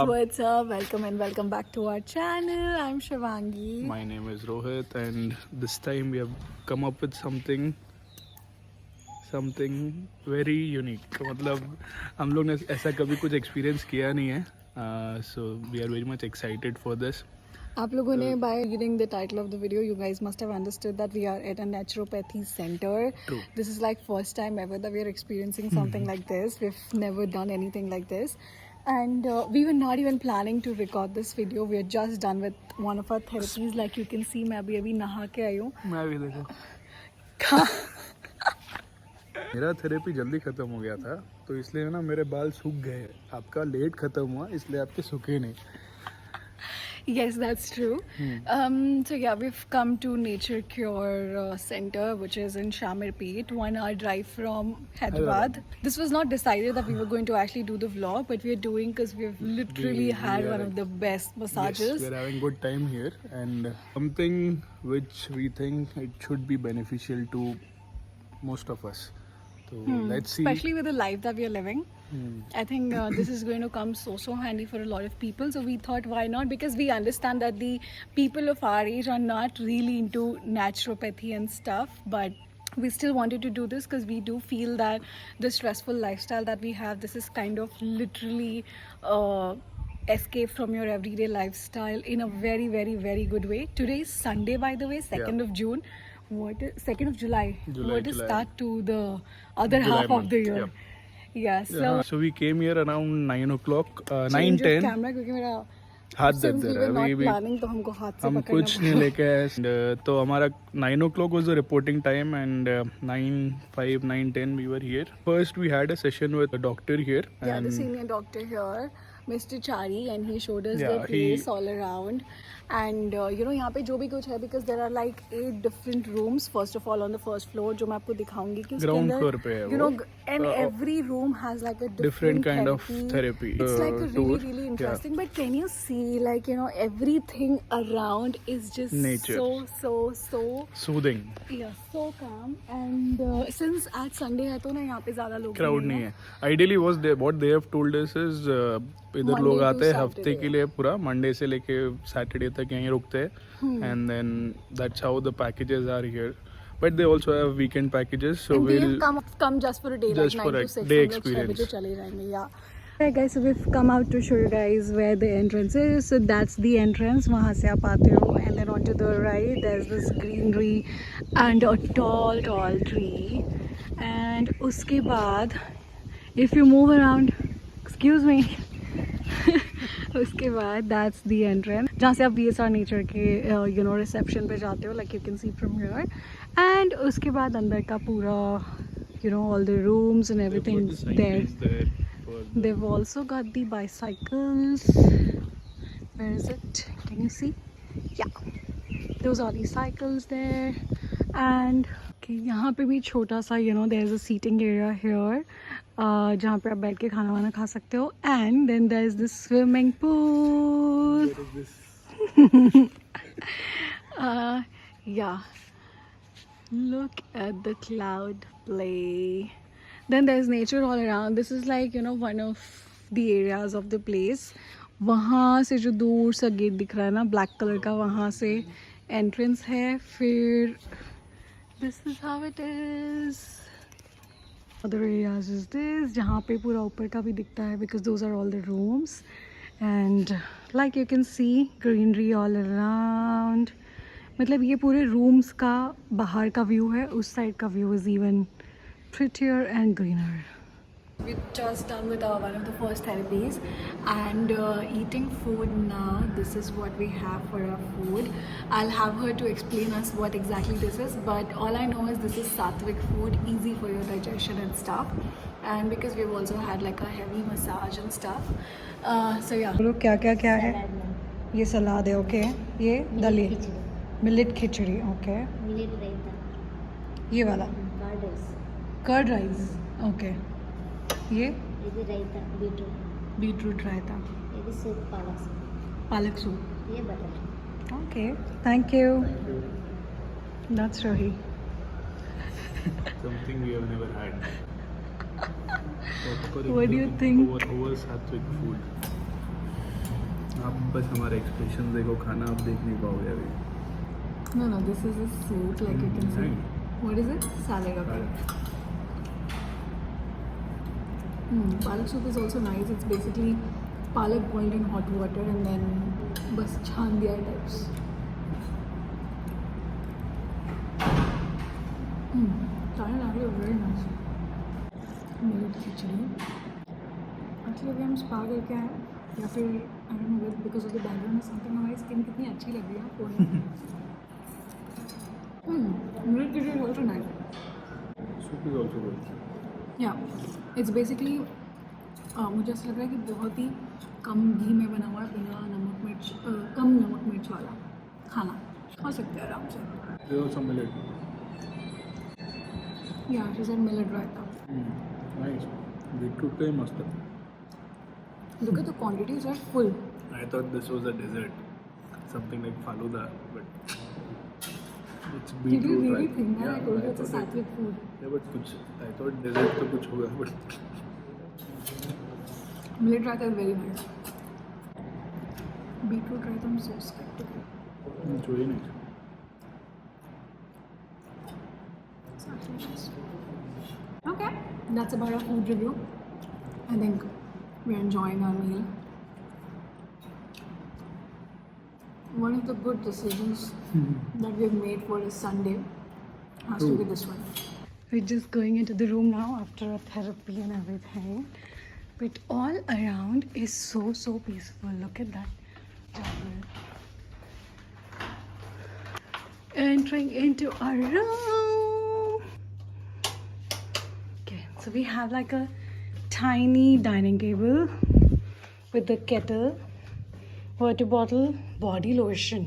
up? What's up? Welcome and welcome back to our channel. I'm Shivangi. My name is Rohit, and this time we have come up with something very unique. मतलब हम लोग ने ऐसा कभी कुछ experience किया नहीं है. So we are very much excited for this. आप लोगों ने by reading the title of the video, you guys must have understood that we are at a naturopathy center. True. This is like first time ever that we are experiencing something like this. We've never done anything like this. And we were not even planning to record this video. We are just done with one of our therapies. Like you can see, मैं अभी नहा के आई हूँ. मैं भी देखो. मेरा therapy जल्दी खत्म हो गया था, तो इसलिए ना मेरे बाल सूख गए. आपका लेट खत्म हुआ, इसलिए आपके सूखे नहीं. Yes, that's true. So yeah, we've come to Nature Cure Center, which is in Shamirpet, 1 hour drive from Hyderabad. This was not decided that we were going to actually do the vlog, but we are doing because we've literally had one of the best massages. Yes, we're having good time here, and something which we think it should be beneficial to most of us. So let's see. Especially with the life that we are living. I think this is going to come so handy for a lot of people. So we thought, why not? Because we understand that the people of our age are not really into naturopathy and stuff, but we still wanted to do this because we do feel that the stressful lifestyle that we have, this is kind of literally escape from your everyday lifestyle in a very good way. Today is Sunday, by the way, 2nd of June. What is 2nd of July? What is start to the other July half month, of the year? Yeah, so we came here around 9 o'clock, change 9:10. of camera क्योंकि मेरा हाथ दर्द since they we रहा were है not planning तो हमको हाथ से हम पकड़ना कुछ नहीं लेके आए. तो हमारा 9 o'clock was the reporting time, and 9:05, 9:10 we were here. First we had a session with a doctor here. Yeah, and the senior doctor here, Mr. Chari, and he showed us Yeah, the place all around. And यहाँ पे जो भी कुछ है, because there are like 8 different rooms. First of all, on the first floor, जो मैं आपको दिखाऊंगी कि उसके Ground अंदर, floor पे है you know, वो. and every room has like a different kind of therapy. It's like a tour. really interesting. But can you see, like, everything around is just Nature. so Soothing. yeah, so calm. And since आज Sunday है तो ना यहाँ पे ज़्यादा लोग Crowd नहीं है. Ideally was what they have told us is इधर Monday लोग to आते हैं Saturday. हफ्ते के लिए पूरा मंडे से लेके सैटरडे तक यहीं रुकते हैं. And then that's how the packages are here. But they also have weekend packages, so and we'll come just for a day, just like for 9 a to 6. day हम लोग 6 experience. बजे चले जाएंगे. Yeah. Alright guys, so we've come out to show you guys where the entrance is. So that's the entrance. वहाँ से आप आते हो, and then onto the right there's this greenery and a tall tree. And उसके बाद, if you move around, excuse me. उसके बाद that's the entrance जहाँ से आप VSR Nature के reception पे जाते हो, like you can see from here. And उसके बाद अंदर का पूरा all the rooms and everything there. They've also got the bicycles. Where is it? Can you see? Yeah, those are the cycles there. And यहाँ पे भी छोटा सा there's a seating area here जहाँ पे आप बैठ के खाना वाना खा सकते हो. And then there's this swimming pool. What is this? Yeah, look at the cloud play. Then there's nature all around. This is like one of the areas of the place. वहाँ से जो दूर सा गेट दिख रहा है ना black colour का, वहाँ से एंट्रेंस है. फिर this is how it is. Other areas is this जहाँ पे पूरा ऊपर का भी दिखता है, because those are all the rooms. And like you can see greenery all around. मतलब ये पूरे rooms का बाहर का view है, उस side का view is even prettier and greener. We're just done with one of the first therapies and eating food now. This is what we have for our food. I'll have her to explain us what exactly this is, but all I know is this is sattvic food, easy for your digestion and stuff. And because we've also had like a heavy massage and stuff. So yeah. लोग क्या है? ये सलाद है, okay? ये दली, millet खिचड़ी, okay? Millet raita. ये वाला Curd rice. Curd rice, okay? ये रायता बीटरूट रायता, ये सूप पालक सूप. ये butter. Okay, thank you. That's Rohi. Something we have never had. What do you think? Over sattvic food. आप बस हमारे एक्सप्रेशन देखो, खाना आप देख नहीं पाओगे अभी. No, this is a soup, like you can see. Right. What is it? Salad, okay. Palak soup is also nice. It's basically palak boiled in hot water and then bas chhan diya types. Salad actually very nice. Millet khichdi. Actually अभी हम spa करके आए या फिर I don't know because of the background something हमारी skin कितनी अच्छी लग रही है फोन में. Milk khichdi is also nice. Soup is also good. या इट्स बेसिकली मुझे ऐसा लग रहा है कि बहुत ही कम घी में बना हुआ है, बिना नमक मिर्च कम नमक मिर्च वाला खाना खा सकते हैं आराम से. There was some millet. या she said millet raita. Nice. Beetroot का ही मस्त है. Look at the quantities are full. I thought this was a dessert, something like faluda, but it's Did beetroot. you really right? think that? I told you I it's a thought sattvic food. Yeah, but कुछ I thought dessert तो कुछ होगा, but Millet raita is very nice. Beetroot raita I'm so skeptical. जो ही नहीं. It's actually nice. Okay, that's about our food review. I think we're enjoying our meal. One of the good decisions that we've made for a Sunday has to be this one. We're just going into the room now after a therapy and everything. But all around is so peaceful. Look at that jungle. Entering into our room. Okay, so we have like a tiny dining table with the kettle, water bottle, body lotion,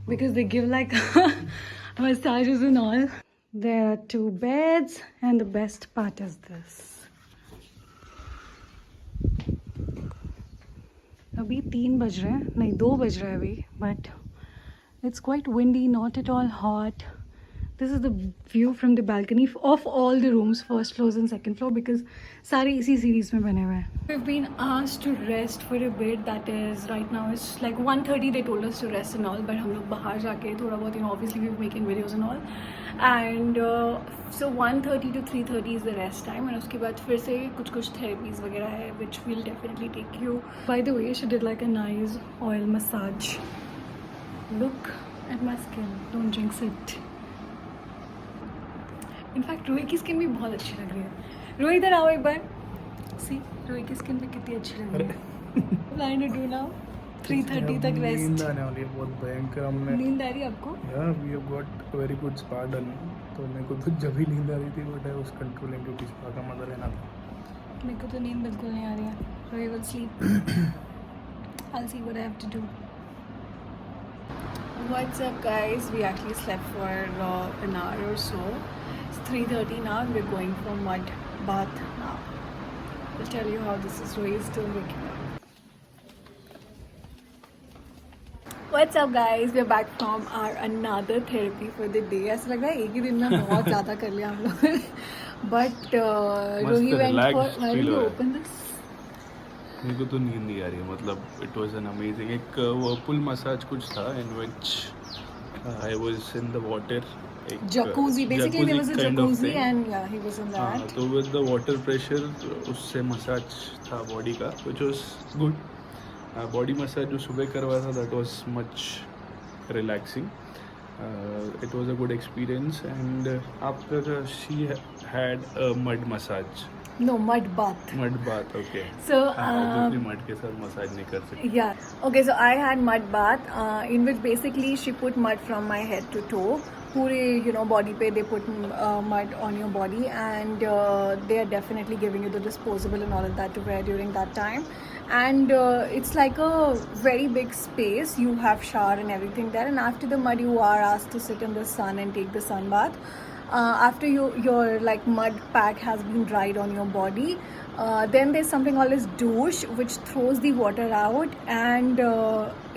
because they give like massages and all. There are 2 beds and the best part is this. अभी 3 बज रहे हैं, नहीं 2 बज रहे हैं अभी, but it's quite windy, not at all hot. This is the view from the balcony of all the rooms, first floors and second floor, because सारे इसी series में बने हुए हैं. We've been asked to rest for a bit. That is right now it's like 1:30. They told us to rest and all, but हम लोग बाहर जाके थोड़ा बहुत, obviously we were making videos and all, and so 1:30 to 3:30 is the rest time, and उसके बाद फिर से कुछ therapies वगैरह है, which we'll definitely take you. By the way, she did like a nice oil massage. Look at my skin. Don't jinx it. In fact रोही की skin भी बहुत अच्छी लग रही है. रोही इधर आओ एक बार. सी रोही की स्किन भी कितनी अच्छी लग रही है. प्लान टू डू नाउ 3:30 तक रेस्ट. नींद आने वाली है बहुत भयंकर. हमने नींद आ रही है आपको? Yeah, we have got a very good spa done. तो मेरे को तो जब ही नींद आ रही थी, बट I was controlling क्योंकि spa का मजा लेना था. मेरे को तो नींद बिल्कुल नहीं आ रही है. रोही will sleep. I'll see what I have to do. What's up guys? We actually slept for an hour or so. It's 3:30 now and we're going for mud bath now. I'll tell you how this is. Rohi is still waking up. What's up guys? We're back from our another therapy for the day. ऐसा लग रहा है एक ही दिन में बहुत ज़्यादा कर लिया हम लोग. But Rohi went for. Why did you open this? मेरे को तो नींद नहीं आ रही है. मतलब इट वाज एन अमेजिंग, एक वर्लपूल मसाज कुछ था in which I was in the water. Jacuzzi. Basically there was a jacuzzi and yeah, he was in हाँ, that. तो विद द वाटर प्रेशर उससे मसाज था बॉडी का, which was good. Body massage जो सुबह करवाया था that was much relaxing. It was a good experience. And after she had a mud massage. No, mud bath. Mud bath. Okay. So obviously mud के साथ massage नहीं कर सकते. yeah. Okay, so I had mud bath in which basically she put mud from my head to toe. पूरे body पे they put mud on your body and they are definitely giving you the disposable and all of that to wear during that time. And it's like a very big space. You have shower and everything there, and after the mud you are asked to sit in the sun and take the sun bath. After your like mud pack has been dried on your body, then there's something called as douche, which throws the water out, and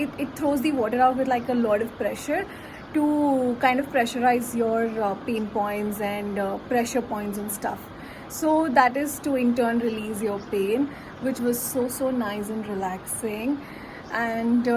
it throws the water out with like a lot of pressure to kind of pressurize your pain points and pressure points and stuff. So that is to in turn release your pain, which was so nice and relaxing. and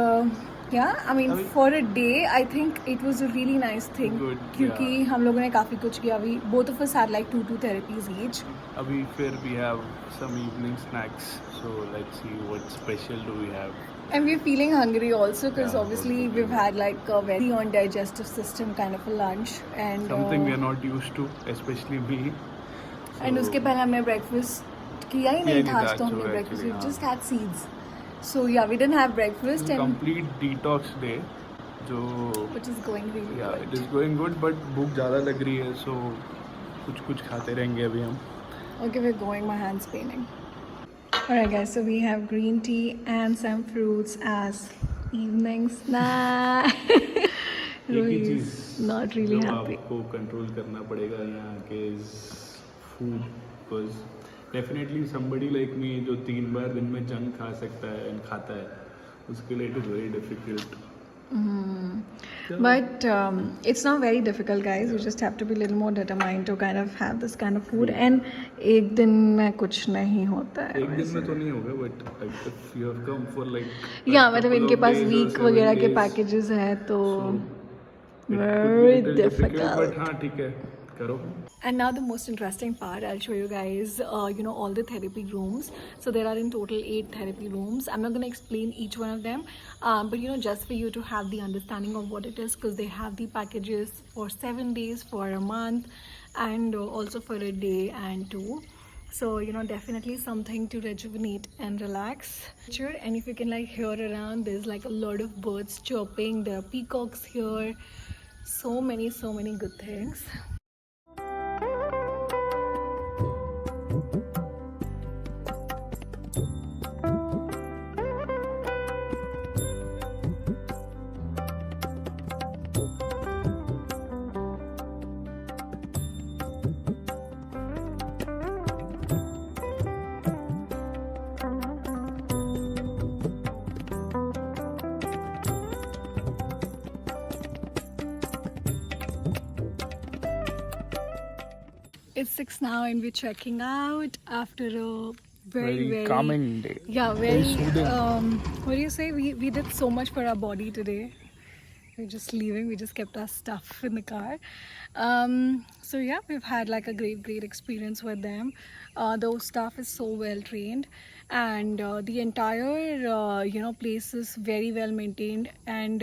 yeah, I mean for a day I think it was a really nice thing. Good, क्योंकि yeah. हम लोगों ने काफ़ी कुछ किया. We both of us had like two therapies each. Abhi fir we have some evening snacks, so let's see what special do we have. And we're feeling hungry also because Yeah, obviously also we've had like a very on digestive system kind of a lunch and Something we are not used to, especially me. and उसके पहले हमने breakfast किया ही नहीं था. आज तो हमने actually, breakfast, we हाँ. just had seeds. So yeah, we didn't have breakfast and Complete detox day, जो which is going really yeah, good. it is going good, but भूख ज़्यादा लग रही है, so कुछ खाते रहेंगे अभी हम. Okay, we're going. My hand's paining. Alright guys, so we have green tea and some fruits as evening snack. एक ही Rohit cheese is not really जो happy. आपको कंट्रोल करना पड़ेगा यहाँ के is food, because definitely somebody like me जो 3 बार दिन में जंक खा सकता है and खाता है, उसके लिए it is very difficult. But it's not very difficult, guys. You just have to be a little more determined to kind of have this kind of food. And एक दिन में कुछ नहीं होता है. एक दिन में तो नहीं होगा, but if you have come for like Yeah, मतलब इनके पास week वगैरह के packages हैं तो very difficult. But हाँ ठीक है, करो. And now the most interesting part, I'll show you guys, all the therapy rooms. So there are in total 8 therapy rooms. I'm not going to explain each one of them, but just for you to have the understanding of what it is, because they have the packages for 7 days, for a month, and also for a day and 2. So, definitely something to rejuvenate and relax. Sure, and if you can like hear around, there's like a lot of birds chirping, there are peacocks here. So many good things. It's 6 now and we're checking out after a very calming day. Yeah, very soothing. What do you say? We did so much for our body today. We're just leaving. We just kept our stuff in the car. So yeah, we've had like a great experience with them. The staff is so well trained, and the entire place is very well maintained, and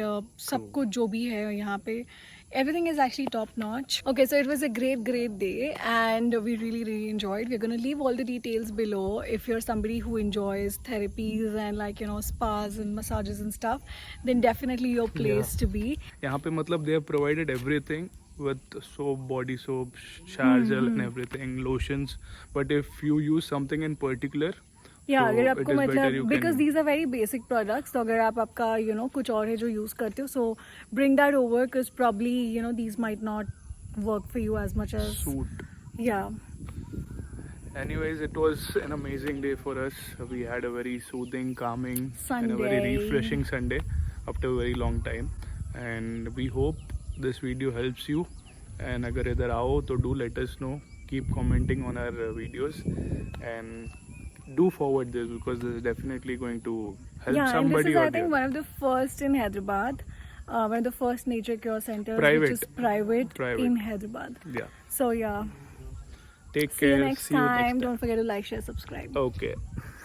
सब कुछ जो भी है यहाँ पे, everything is actually top notch. Okay, so it was a great day and we really enjoyed. We're going to leave all the details below. If you're somebody who enjoys therapies and like spas and massages and stuff, then definitely your place to be. यहाँ पे मतलब they have provided everything with soap, body soap, shower gel and everything, lotions. But if you use something in particular, Yeah, so अगर it आपको is better मतलब you because can- these are very basic products, तो अगर आपका कुछ और है जो use करते हो, so bring that over because probably these might not work for you as much as suit. yeah. Anyways, it was an amazing day for us. We had a very soothing, calming and a very Sunday. refreshing Sunday after a very long time. And we hope this video helps you. And अगर इधर आओ तो do let us know. Keep commenting on our videos and do forward this because this is definitely going to help Yeah, and this somebody is I out think there. one of the first in Hyderabad, one of the first nature cure centers Private. which is private in Hyderabad. Yeah. So yeah, Take see you care. next See you time. next time. Don't forget to like, share, subscribe. Okay.